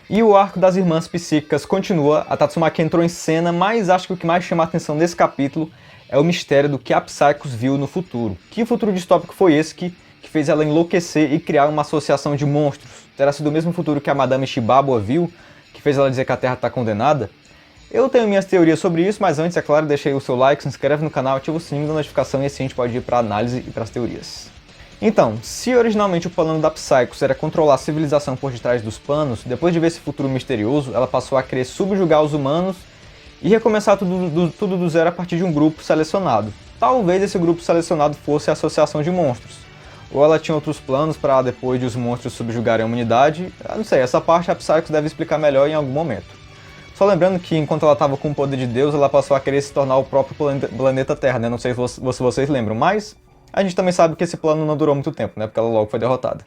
E o arco das irmãs psíquicas continua, a Tatsumaki entrou em cena, mas acho que o que mais chama a atenção nesse capítulo é o mistério do que a Psychos viu no futuro. Que futuro distópico foi esse que fez ela enlouquecer e criar uma associação de monstros? Terá sido o mesmo futuro que a Madame Shibabua viu, que fez ela dizer que a Terra está condenada? Eu tenho minhas teorias sobre isso, mas antes, é claro, deixa aí o seu like, se inscreve no canal, ativa o sininho da notificação e assim a gente pode ir para a análise e para as teorias. Então, se originalmente o plano da Psychos era controlar a civilização por detrás dos panos, depois de ver esse futuro misterioso, ela passou a querer subjugar os humanos e recomeçar tudo do zero a partir de um grupo selecionado. Talvez esse grupo selecionado fosse a Associação de Monstros. Ou ela tinha outros planos para depois de os monstros subjugarem a humanidade. Eu não sei, essa parte a Psychos deve explicar melhor em algum momento. Só lembrando que enquanto ela estava com o poder de Deus, ela passou a querer se tornar o próprio planeta Terra, né? Não sei se vocês lembram, mas a gente também sabe que esse plano não durou muito tempo, né? Porque ela logo foi derrotada.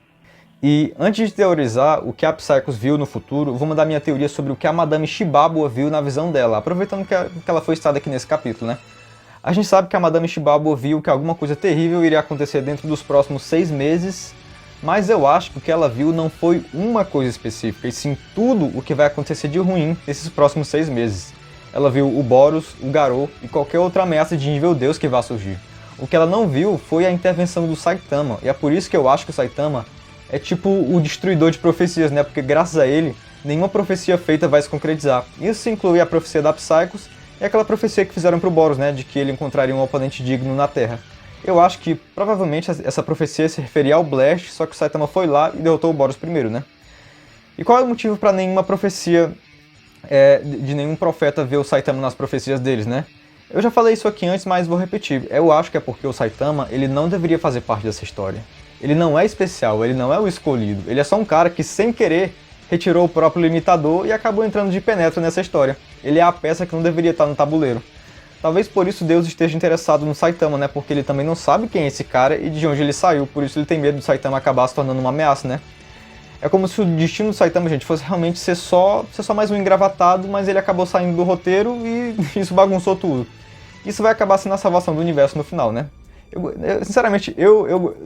E antes de teorizar o que a Psychos viu no futuro, vou mandar minha teoria sobre o que a Madame Shibabua viu na visão dela, aproveitando que ela foi citada aqui nesse capítulo, né? A gente sabe que a Madame Shibabua viu que alguma coisa terrível iria acontecer dentro dos próximos 6 meses, mas eu acho que o que ela viu não foi uma coisa específica, e sim tudo o que vai acontecer de ruim nesses próximos 6 meses. Ela viu o Boros, o Garou e qualquer outra ameaça de nível Deus que vá surgir. O que ela não viu foi a intervenção do Saitama, e é por isso que eu acho que o Saitama é tipo o destruidor de profecias, né? Porque graças a ele, nenhuma profecia feita vai se concretizar. Isso inclui a profecia da Psychos e aquela profecia que fizeram pro Boros, né? De que ele encontraria um oponente digno na Terra. Eu acho que provavelmente essa profecia se referia ao Blast, só que o Saitama foi lá e derrotou o Boros primeiro, né? E qual é o motivo para nenhuma profecia de nenhum profeta ver o Saitama nas profecias deles, né? Eu já falei isso aqui antes, mas vou repetir. Eu acho que é porque o Saitama, ele não deveria fazer parte dessa história. Ele não é especial, ele não é o escolhido. Ele é só um cara que, sem querer, retirou o próprio limitador e acabou entrando de penetra nessa história. Ele é a peça que não deveria estar no tabuleiro. Talvez por isso Deus esteja interessado no Saitama, né? Porque ele também não sabe quem é esse cara e de onde ele saiu. Por isso ele tem medo do Saitama acabar se tornando uma ameaça, né? É como se o destino do Saitama, gente, fosse realmente ser só mais um engravatado, mas ele acabou saindo do roteiro e isso bagunçou tudo. Isso vai acabar sendo a salvação do universo no final, né? Sinceramente,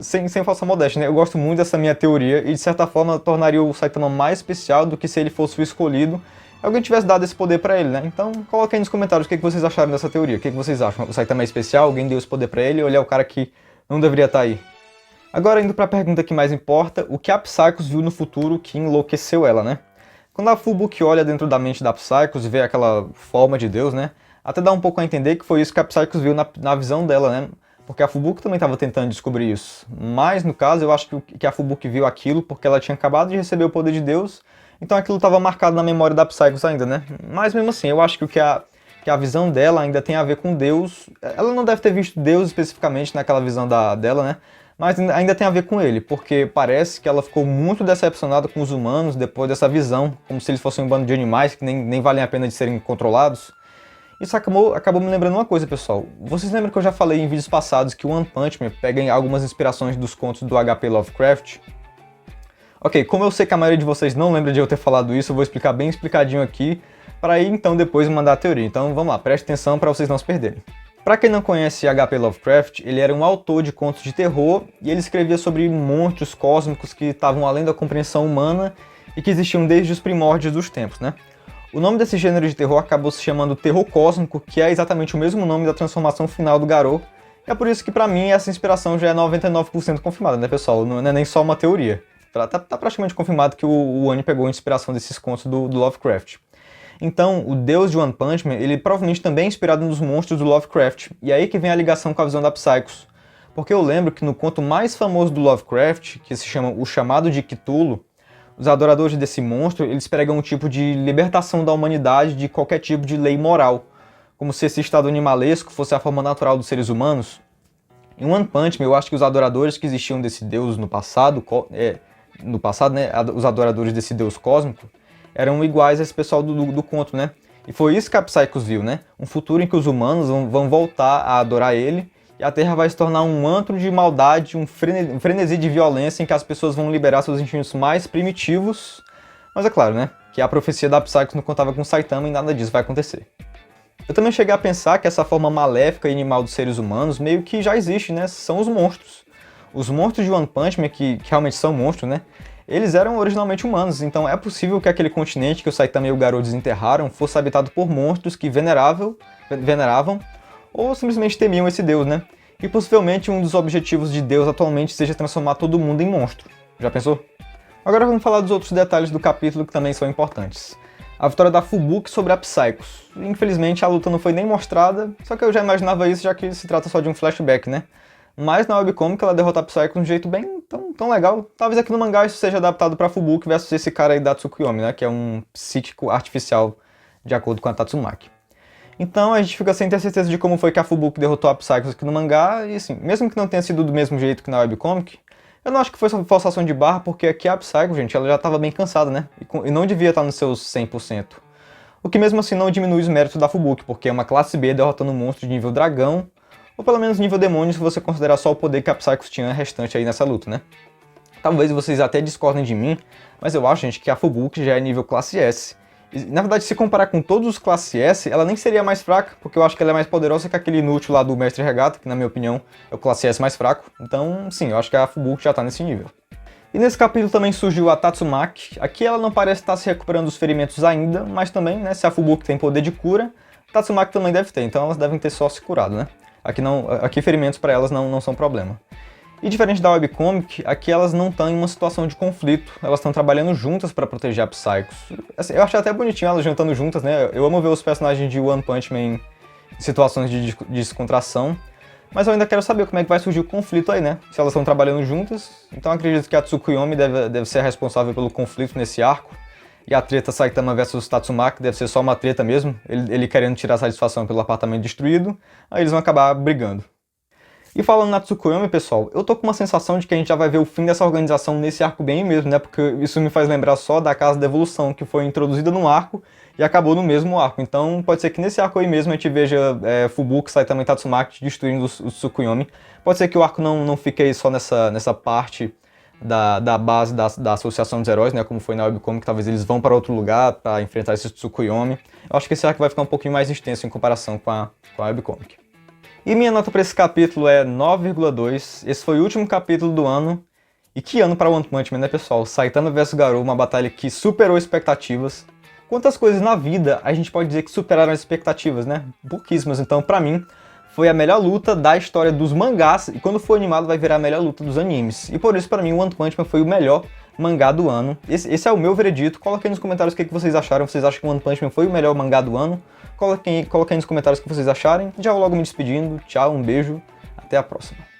sem falsa modéstia, né? Eu gosto muito dessa minha teoria e de certa forma tornaria o Saitama mais especial do que se ele fosse o escolhido e alguém tivesse dado esse poder pra ele, né? Então coloquem aí nos comentários o que vocês acharam dessa teoria. O que vocês acham? O Saitama é especial? Alguém deu esse poder pra ele ou ele é o cara que não deveria estar aí? Agora indo pra pergunta que mais importa, o que a Psychos viu no futuro que enlouqueceu ela, né? Quando a Fubuki olha dentro da mente da Psychos e vê aquela forma de Deus, né? Até dá um pouco a entender que foi isso que a Psychos viu na visão dela, né? Porque a Fubuki também estava tentando descobrir isso. Mas, no caso, eu acho que a Fubuki viu aquilo porque ela tinha acabado de receber o poder de Deus, então aquilo estava marcado na memória da Psychos ainda, né? Mas mesmo assim, eu acho que que a visão dela ainda tem a ver com Deus. Ela não deve ter visto Deus especificamente naquela visão dela, né? Mas ainda tem a ver com ele, porque parece que ela ficou muito decepcionada com os humanos depois dessa visão, como se eles fossem um bando de animais que nem valem a pena de serem controlados. Isso acabou me lembrando uma coisa, pessoal. Vocês lembram que eu já falei em vídeos passados que o One Punch Man pega algumas inspirações dos contos do HP Lovecraft? Ok, como eu sei que a maioria de vocês não lembra de eu ter falado isso, eu vou explicar bem explicadinho aqui, para aí então depois mandar a teoria. Então vamos lá, preste atenção para vocês não se perderem. Para quem não conhece HP Lovecraft, ele era um autor de contos de terror e ele escrevia sobre monstros cósmicos que estavam além da compreensão humana e que existiam desde os primórdios dos tempos, né? O nome desse gênero de terror acabou se chamando terror cósmico, que é exatamente o mesmo nome da transformação final do Garou. E é por isso que pra mim essa inspiração já é 99% confirmada, né, pessoal? Não é nem só uma teoria. Tá praticamente confirmado que o Oni pegou a inspiração desses contos do Lovecraft. Então, o deus de One Punch Man, ele provavelmente também é inspirado nos monstros do Lovecraft. E é aí que vem a ligação com a visão da Psychos. Porque eu lembro que no conto mais famoso do Lovecraft, que se chama O Chamado de Cthulhu, os adoradores desse monstro, eles pregam um tipo de libertação da humanidade de qualquer tipo de lei moral, como se esse estado animalesco fosse a forma natural dos seres humanos. Em One Punch Man, eu acho que os adoradores que existiam desse deus no passado, né, os adoradores desse deus cósmico, eram iguais a esse pessoal do conto, né? E foi isso que a Psychos viu, né? Um futuro em que os humanos vão voltar a adorar ele, e a Terra vai se tornar um antro de maldade, um frenesi de violência em que as pessoas vão liberar seus instintos mais primitivos. Mas é claro, né? Que a profecia da Psychos não contava com Saitama e nada disso vai acontecer. Eu também cheguei a pensar que essa forma maléfica e animal dos seres humanos meio que já existe, né? São os monstros. Os monstros de One Punch Man, que realmente são monstros, né? eles eram originalmente humanos, então é possível que aquele continente que o Saitama e o Garou desenterraram fosse habitado por monstros que veneravam ou simplesmente temiam esse deus, né? E possivelmente um dos objetivos de Deus atualmente seja transformar todo mundo em monstro. Já pensou? Agora vamos falar dos outros detalhes do capítulo que também são importantes. A vitória da Fubuki sobre a Psychos. Infelizmente a luta não foi nem mostrada, só que eu já imaginava isso já que se trata só de um flashback, né? Mas na webcomic ela derrota a Psychos de um jeito bem tão legal. Talvez aqui no mangá isso seja adaptado pra Fubuki versus esse cara aí da Tsukuyomi, né? Que é um psíquico artificial, de acordo com a Tatsumaki. Então a gente fica sem ter certeza de como foi que a Fubuki derrotou a Psychos aqui no mangá, e assim, mesmo que não tenha sido do mesmo jeito que na webcomic, eu não acho que foi só forçação de barra, porque aqui a Psycho, gente, ela já estava bem cansada, né? E não devia estar nos seus 100%. O que mesmo assim não diminui os méritos da Fubuki, porque é uma classe B derrotando um monstro de nível dragão, ou pelo menos nível demônio, se você considerar só o poder que a Psychos tinha restante aí nessa luta, né? Talvez vocês até discordem de mim, mas eu acho, gente, que a Fubuki já é nível classe S. E, na verdade, se comparar com todos os classe S, ela nem seria mais fraca, porque eu acho que ela é mais poderosa que aquele inútil lá do Mestre Regata, que na minha opinião é o classe S mais fraco. Então, sim, eu acho que a Fubuki já tá nesse nível. E nesse capítulo também surgiu a Tatsumaki. Aqui ela não parece estar se recuperando dos ferimentos ainda, mas também, né, se a Fubuki tem poder de cura, a Tatsumaki também deve ter, então elas devem ter só se curado, né? Aqui ferimentos para elas não são problema. E diferente da webcomic, aqui elas não estão em uma situação de conflito, elas estão trabalhando juntas para proteger a Psychos. Assim, eu achei até bonitinho elas jantando juntas, né? Eu amo ver os personagens de One Punch Man em situações de descontração, mas eu ainda quero saber como é que vai surgir o conflito aí, né? Se elas estão trabalhando juntas, então acredito que a Tsukuyomi deve ser a responsável pelo conflito nesse arco, e a treta Saitama vs Tatsumaki deve ser só uma treta mesmo, ele querendo tirar satisfação pelo apartamento destruído, aí eles vão acabar brigando. E falando na Tsukuyomi, pessoal, eu tô com uma sensação de que a gente já vai ver o fim dessa organização nesse arco bem mesmo, né? Porque isso me faz lembrar só da Casa da Evolução, que foi introduzida num arco e acabou no mesmo arco. Então pode ser que nesse arco aí mesmo a gente veja Fubuki, Saitama e Tatsumaki destruindo os Tsukuyomi. Pode ser que o arco não fique aí só nessa parte da base da Associação dos Heróis, né? Como foi na webcomic, talvez eles vão para outro lugar para enfrentar esses Tsukuyomi. Eu acho que esse arco vai ficar um pouquinho mais extenso em comparação com a webcomic. E minha nota para esse capítulo é 9,2. Esse foi o último capítulo do ano. E que ano para One Punch Man, né, pessoal? Saitama vs Garou, uma batalha que superou expectativas. Quantas coisas na vida a gente pode dizer que superaram as expectativas, né? Pouquíssimas. Então, pra mim, foi a melhor luta da história dos mangás. E quando for animado, vai virar a melhor luta dos animes. E por isso, pra mim, One Punch Man foi o melhor mangá do ano. Esse é o meu veredito. Coloquem nos comentários o que vocês acharam. Vocês acham que One Punch Man foi o melhor mangá do ano? Coloquem nos comentários o que vocês acharem. Já vou logo me despedindo. Tchau, um beijo. Até a próxima.